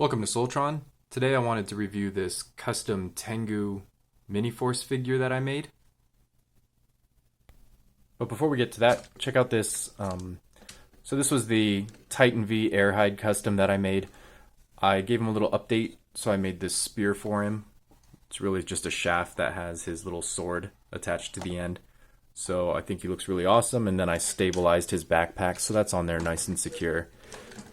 Welcome to Soltron. Today I wanted to review this custom Tengu miniforce figure that I made. But before we get to that, check out this. So this was the Titan V Air Hyde custom that I made. I gave him a little update, so I made this spear for him. It's really just a shaft that has his little sword attached to the end. So I think he looks really awesome, and then I stabilized his backpack, so that's on there nice and secure.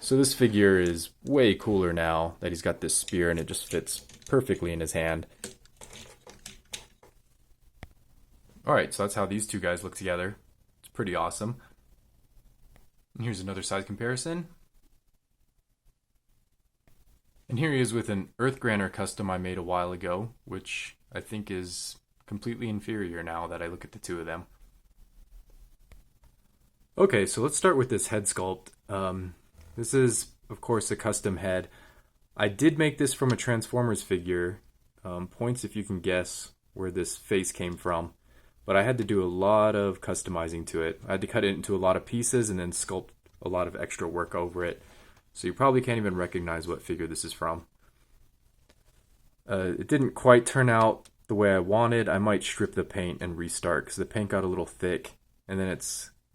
So this figure is way cooler now that he's got this spear and it just fits perfectly in his hand. Alright, so that's how these two guys look together. It's pretty awesome. And here's another size comparison. And here he is with an Earth Granner custom I made a while ago, which I think is completely inferior now that I look at the two of them. Okay, so let's start with this head sculpt. This is, of course, a custom head. I did make this from a Transformers figure. Points if you can guess where this face came from. But I had to do a lot of customizing to it. I had to cut it into a lot of pieces and then sculpt a lot of extra work over it. So you probably can't even recognize what figure this is from. It didn't quite turn out the way I wanted. I might strip the paint and restart because the paint got a little thick. And then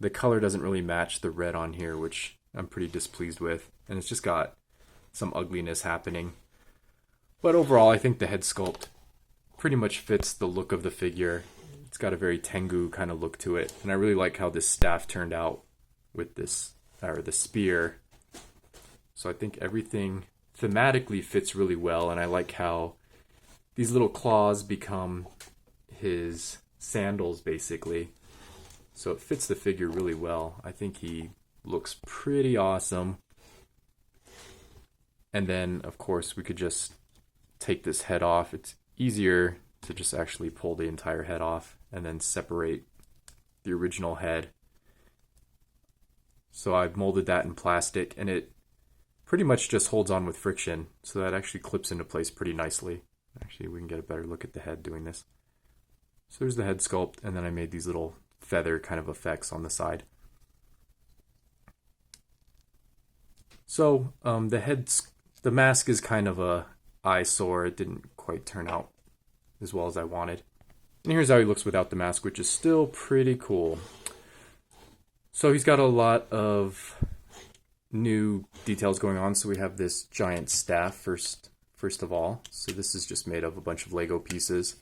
the color doesn't really match the red on here, which I'm pretty displeased with. And it's just got some ugliness happening. But overall, I think the head sculpt pretty much fits the look of the figure. It's got a very Tengu kind of look to it. And I really like how this staff turned out with this, or the spear. So I think everything thematically fits really well. And I like how these little claws become his sandals, basically. So it fits the figure really well. I think he looks pretty awesome. And then, of course, we could just take this head off. It's easier to just actually pull the entire head off and then separate the original head. So I've molded that in plastic, and it pretty much just holds on with friction. So that actually clips into place pretty nicely. Actually, we can get a better look at the head doing this. So there's the head sculpt, and then I made these little feather kind of effects on the side. So the mask is kind of a eyesore. It didn't quite turn out as well as I wanted. And here's how he looks without the mask, which is still pretty cool. So he's got a lot of new details going on. So we have this giant staff first of all. So this is just made of a bunch of Lego pieces.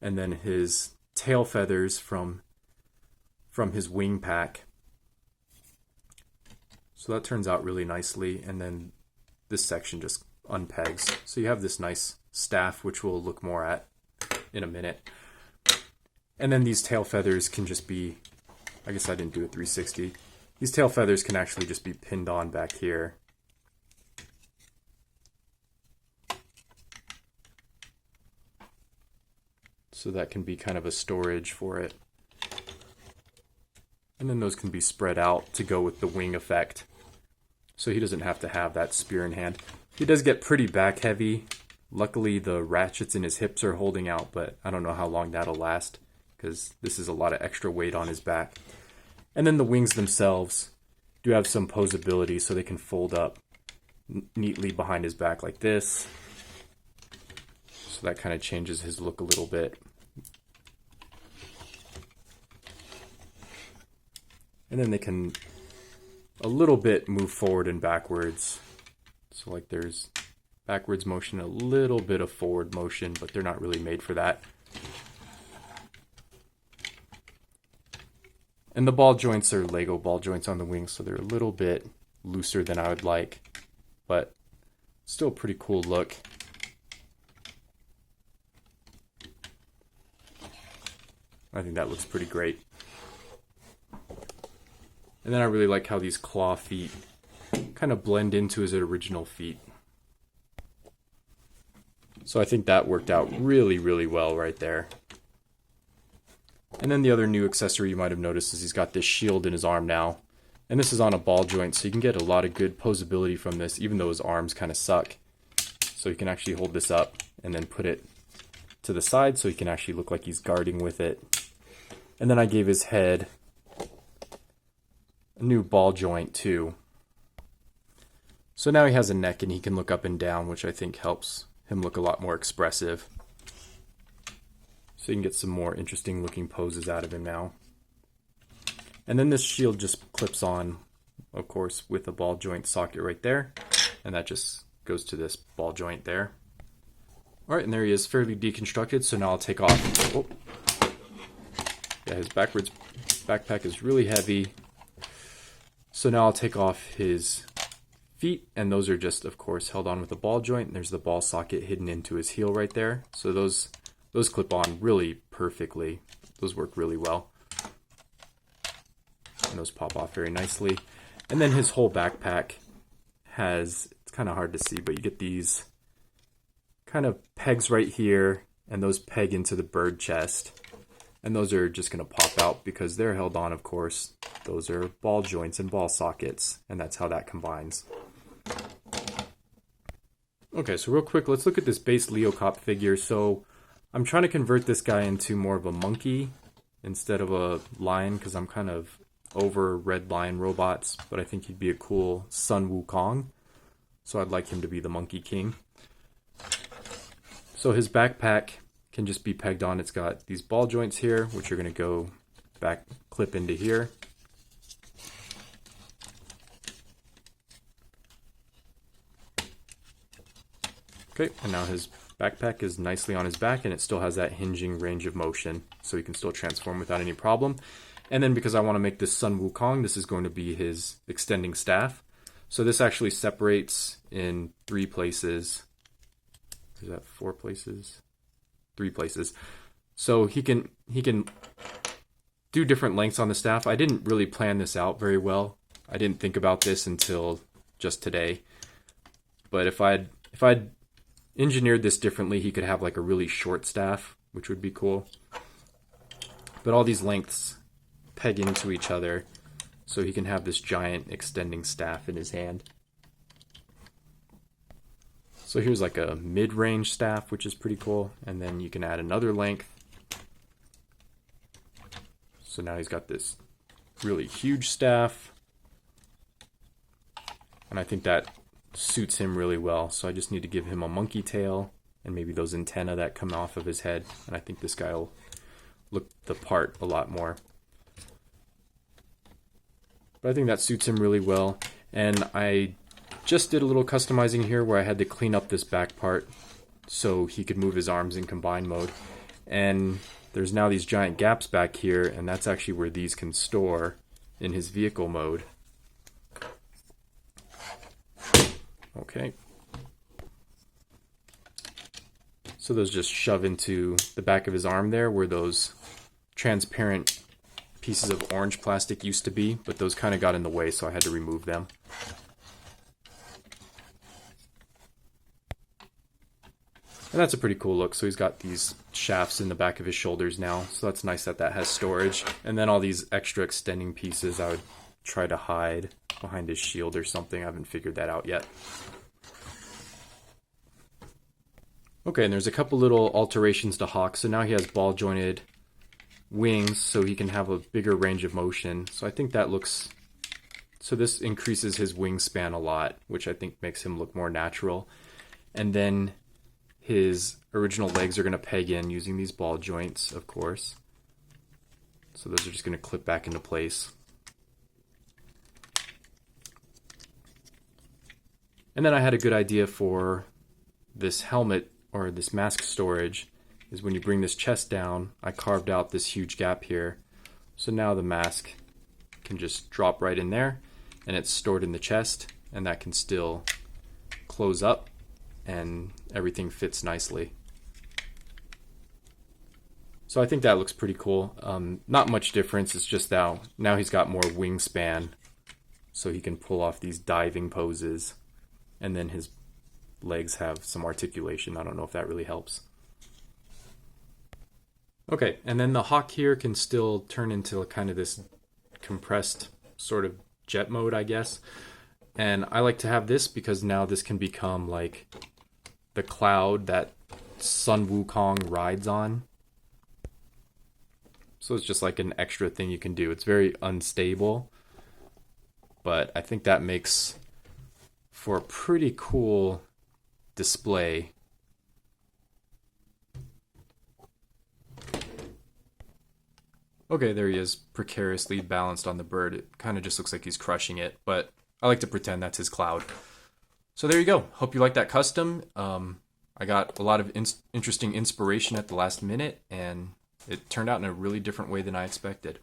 And then his tail feathers from his wing pack. So that turns out really nicely, and then this section just unpegs. So you have this nice staff, which we'll look more at in a minute. And then these tail feathers can just be, I guess I didn't do a 360. These tail feathers can actually just be pinned on back here. So that can be kind of a storage for it. And then those can be spread out to go with the wing effect. So he doesn't have to have that spear in hand. He does get pretty back heavy. Luckily the ratchets in his hips are holding out, but I don't know how long that'll last because this is a lot of extra weight on his back. And then the wings themselves do have some posability, so they can fold up neatly behind his back like this. So that kind of changes his look a little bit. And then they can a little bit move forward and backwards. So like there's backwards motion, a little bit of forward motion, but they're not really made for that. And the ball joints are Lego ball joints on the wings, so they're a little bit looser than I would like, but still a pretty cool look. I think that looks pretty great. And then I really like how these claw feet kind of blend into his original feet. So I think that worked out really, really well right there. And then the other new accessory you might have noticed is he's got this shield in his arm now. And this is on a ball joint, so you can get a lot of good posability from this, even though his arms kind of suck. So you can actually hold this up and then put it to the side so he can actually look like he's guarding with it. And then I gave his head a new ball joint too. So now he has a neck and he can look up and down, which I think helps him look a lot more expressive. So you can get some more interesting looking poses out of him now. And then this shield just clips on, of course, with a ball joint socket right there. And that just goes to this ball joint there. Alright, and there he is, fairly deconstructed. So now I'll take off. Oh. Yeah, his backwards backpack is really heavy. So now I'll take off his feet, and those are just, of course, held on with a ball joint. And there's the ball socket hidden into his heel right there. So those clip on really perfectly. Those work really well. And those pop off very nicely. And then his whole backpack has, it's kind of hard to see, but you get these kind of pegs right here, and those peg into the bird chest. And those are just going to pop out because they're held on, of course. Those are ball joints and ball sockets, and that's how that combines. Okay, so real quick, let's look at this base Leocop figure. So I'm trying to convert this guy into more of a monkey instead of a lion, because I'm kind of over red lion robots, but I think he'd be a cool Sun Wukong. So I'd like him to be the Monkey King. So his backpack can just be pegged on. It's got these ball joints here, which are going to go back, clip into here. Okay, and now his backpack is nicely on his back, and it still has that hinging range of motion, so he can still transform without any problem. And then because I want to make this Sun Wukong, this is going to be his extending staff. So this actually separates in 3 places. Is that 4 places? 3 places. So he can do different lengths on the staff. I didn't really plan this out very well. I didn't think about this until just today. But if I'd engineered this differently, he could have like a really short staff, which would be cool. But all these lengths peg into each other, so he can have this giant extending staff in his hand. So here's like a mid-range staff, which is pretty cool, and then you can add another length. So now he's got this really huge staff, and I think that suits him really well. So I just need to give him a monkey tail and maybe those antennae that come off of his head, and I think this guy will look the part a lot more. But I think that suits him really well. And I just did a little customizing here where I had to clean up this back part so he could move his arms in combine mode. And there's now these giant gaps back here, and that's actually where these can store in his vehicle mode. Okay. So those just shove into the back of his arm there where those transparent pieces of orange plastic used to be, but those kind of got in the way, so I had to remove them. And that's a pretty cool look. So he's got these shafts in the back of his shoulders now, so that's nice that that has storage. And then all these extra extending pieces I would try to hide behind his shield or something. I haven't figured that out yet. Okay, and there's a couple little alterations to Hawk. So now he has ball jointed wings, so he can have a bigger range of motion. So I think that looks, so this increases his wingspan a lot, which I think makes him look more natural. And then his original legs are going to peg in using these ball joints, of course. So those are just going to clip back into place. And then I had a good idea for this helmet or this mask storage. Is when you bring this chest down, I carved out this huge gap here. So now the mask can just drop right in there, and it's stored in the chest, and that can still close up, and everything fits nicely. So I think that looks pretty cool. Not much difference, it's just now he's got more wingspan, so he can pull off these diving poses, and then his legs have some articulation. I don't know if that really helps. Okay, and then the Hawk here can still turn into kind of this compressed sort of jet mode, I guess. And I like to have this because now this can become like the cloud that Sun Wukong rides on. So it's just like an extra thing you can do. It's very unstable, but I think that makes for a pretty cool display. Okay, there he is, precariously balanced on the bird. It kind of just looks like he's crushing it, but I like to pretend that's his cloud. So there you go. Hope you like that custom. I got a lot of interesting inspiration at the last minute, and it turned out in a really different way than I expected.